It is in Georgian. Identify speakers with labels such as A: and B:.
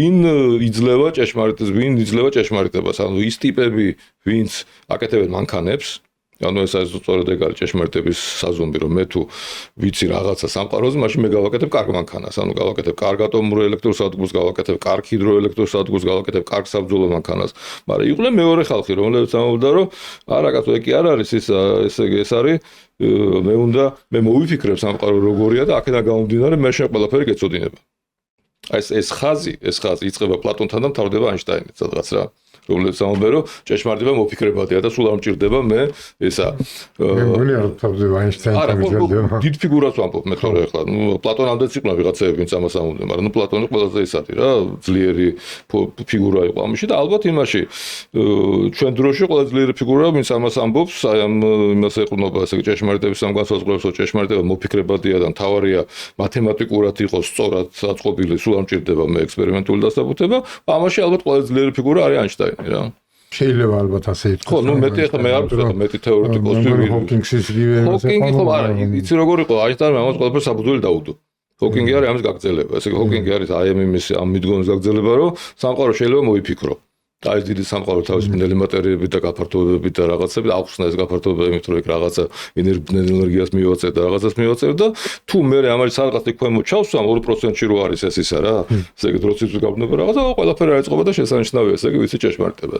A: ვინ იძლევა ჭეშმარიტებას, ანუ ის ტიპები, ვინც აკეთებენ მანქანებს, ანუ ეს სწორედ ეგ არის ჭეშმარიტების საზომი, რომ მე თუ ვიცი რაღაცა სამყაროზე, მაშინ მე გავაკეთებ კარგ მანქანას, ანუ გავაკეთებ კარგ ატომურ ელექტროსადგურს, გავაკეთებ კარგ ჰიდროელექტროსადგურს, გავაკეთებ კარგ საბრძოლო მანქანას. მაგრამ იყვნენ მეორე ხალხი, რომლებიც ამბობდა, რომ არა კაცო, ეგ კი არ არის ეს არის მე მოვიფიქრებ სამყარო როგორია და აქედან გამომდინარე მე შენ ყველაფერი გეწოდინება. ეს ხაზი იწყება პლატონთან და მთავრდება აინშტაინით სადღაც რა. რომლებიც ამბობენ, რომ ჭეშმარიტება მოფიქრებადია და სულ არ მჭირდება მე ესა.
B: მე მგონია რომ თავდება აინშტაინთან მიჯდება.
A: დიდ ფიგურას ვამბობ მე თორე ახლა. პლატონამდეც იყვნენ ვიღაცები, ვინც ამას ამბობდნენ, მაგრამ პლატონი ყველაზე ის არის რა, ძლიერი ფიგურა იყო ამაში და ალბათ იმაში ჩვენ დროში ყველაზე ძლიერი ფიგურა, ვინც ამას ამბობს, აი ამ იმას ეყრდნობა, ესე იგი ჭეშმარიტების ამ განსაზღვრებას, რომ ჭეშმარიტება მოფიქრებადია და მთავარია მათემატიკურად იყოს სწორად აწყობილი, სულ არ მჭირდება მე ექსპერიმენტული დასაბუთება. ამაში ალბათ ყველაზე ძლიერი ფიგურა არის აინშტაინი.
B: შეიძლება ალბათ ასე ითქვას.
A: ხო, ნუ მეტი ახლა მე არ ვცდები, მეტი თეორეტიკოსი ვარ.
B: ჰოკინგსის რივე.
A: ჰოკინგი ხო არა, იცი როგორ იყო, აინშტაინმა ამას ყველაფერს საფუძველი დაუდო. ჰოკინგი არის ამის გაგრძელება. ესე იგი ჰოკინგი არის აი ამ მიდგომის გაგრძელება, რომ სამყარო შეიძლება მოიფიქრო. და ეს დიდი სამყარო თავის ბნელი მატერიებით და გაფართოებებით და რაღაცებით აღხსნა ეს გაფართოება იმით, რომ ეგ რაღაცა ენერგიას მივაწევ და რაღაცას მივაწევ და თუ მე ამაში სადღაც ქვემოთ ჩავსვამ 2%-ში რო არის ეს ისა რა. ესე იგი დროც ის გავდნება რაღაცა ყველაფერი აიწყობა და შესანიშნავია, ესე იგი ვიცი ჭეშმარიტება.